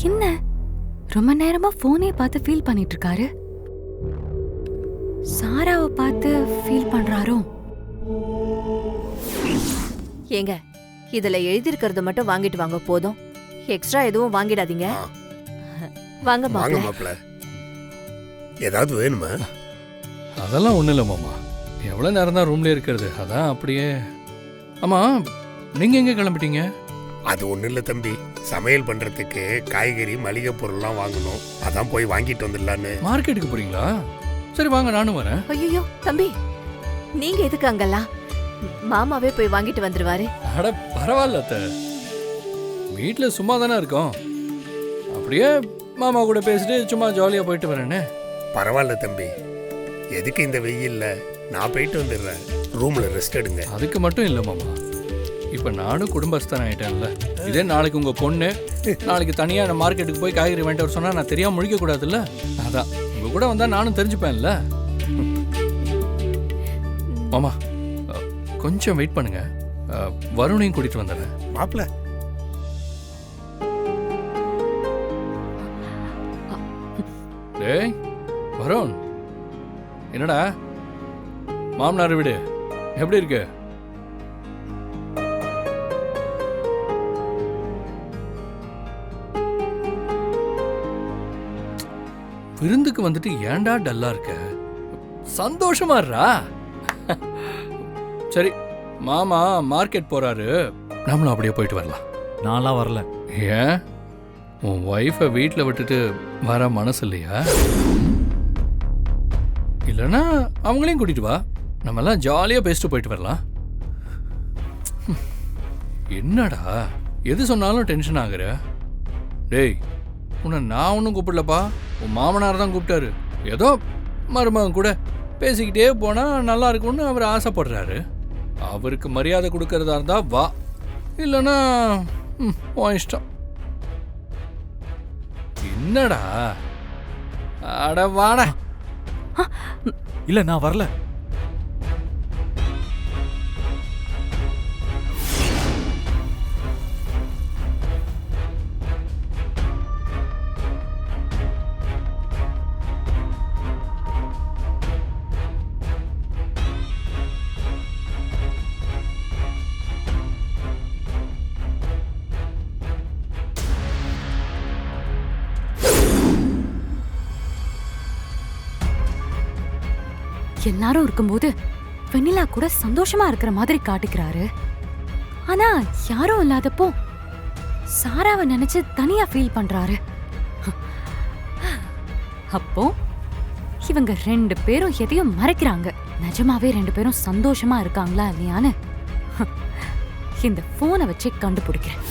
என்ன ரொம்ப நேரமா போனே பார்த்து ஃபீல் பண்ணிட்டு இருக்காரு? சாராவை பார்த்து ஃபீல் பண்றாரோ? ஏங்க, இதுல எழுதிருக்கிறது மட்டும் வாங்கிட்டு வாங்க போதும். எக்ஸ்ட்ரா எதுவும் வாங்கிடாதீங்க. வாங்க மாப்ள. ஏதாவது வேணுமா? அதெல்லாம் ஒன்றும் இல்லை மாமா. எவ்வளோ நேரம் தான் ரூம்ல இருக்கிறது, அதான் அப்படியே. ஆமாம், நீங்கள் எங்கே கிளம்பிட்டீங்க? அது ஒன்றும் இல்லை தம்பி, சமையல் பண்ணுறதுக்கு காய்கறி மளிகை பொருள்லாம் வாங்கணும், அதான் போய் வாங்கிட்டு வந்துடலான்னு. மார்க்கெட்டுக்கு போறீங்களா? சரி வாங்க, நானும் வரேன். ஐயோ தம்பி, நீங்க எதுக்கு அங்கெல்லாம்? மாமாவே போய் வாங்கிட்டு வந்துருவாரு. அட பரவாயில்ல அத்தை, வீட்டில் சும்மா தானே இருக்கோம், அப்படியே மாமா கூட பேசிட்டு சும்மா ஜாலியாக போயிட்டு வரேன்னு. பரவாயில்ல தம்பி, எதுக்கு இந்த வெயில்ல, நான் போயிட்டு வந்துடுறேன், ரூமில் ரெஸ்ட் எடுங்க. அதுக்கு மட்டும் இல்லை மாமா, இப்போ நானும் குடும்பஸ்தான் ஆகிட்டேன்ல. இதே நாளைக்கு உங்கள் பொண்ணு நாளைக்கு தனியாக நான் மார்க்கெட்டுக்கு போய் காய்கறி வாங்கிட்டு வர சொன்னால் நான் தெரியாமல் முழிக்க கூடாதுல்ல. அதான் உங்கள் கூட வந்தால் நானும் தெரிஞ்சுப்பேன்ல. மாமா கொஞ்சம் வெயிட் பண்ணுங்க, வருணையும் கூட்டிட்டு வந்துடுறேன். மாப்பிள்ள, டேய் வருண், என்னடா மாமனார் வீடு எப்படி இருக்கு? விருந்துக்கு வந்துட்டு ஏன்டா டல்லா இருக்க? சந்தோஷமா இருடா. சரி, மாமா மார்க்கெட் போறாரு, நம்மளும் அப்படியே போயிட்டு வரலாம். நான்லாம் வரல. ஏன், உன் ஒய்ஃபை வீட்டில் விட்டுட்டு வர மனசு இல்லையா? இல்லைன்னா அவங்களையும் கூட்டிட்டு வா, நம்ம எல்லாம் ஜாலியாக பேசிட்டு போயிட்டு வரலாம். என்னடா எது சொன்னாலும் டென்ஷன் ஆகுற? டேய், உன்னை நான் ஒன்றும் கூப்பிடலப்பா, உன் மாமனார் தான் கூப்பிட்டாரு. ஏதோ மருமகன் கூட பேசிக்கிட்டே போனால் நல்லா இருக்கும்னு அவர் ஆசைப்படுறாரு. அவருக்கு மரியாதை கொடுக்கறதா இருந்தா வா, இல்லைன்னா உன் இஷ்டம். என்னடா அட வாடா. இல்ல நான் வரல. எல்லாரும் இருக்கும்போது வெண்ணிலா கூட சந்தோஷமா இருக்கிற மாதிரி காட்டிக்கிறாரு. ஆனா யாரும் இல்லாதப்போ சாராவை நினைச்சு தனியா ஃபீல் பண்றாரு. அப்போ இவங்க ரெண்டு பேரும் எதையும் மறைக்கிறாங்க. நிஜமாவே ரெண்டு பேரும் சந்தோஷமா இருக்காங்களா இல்லையான்னு இந்த போனை வச்சு கண்டுபிடிக்கிறேன்.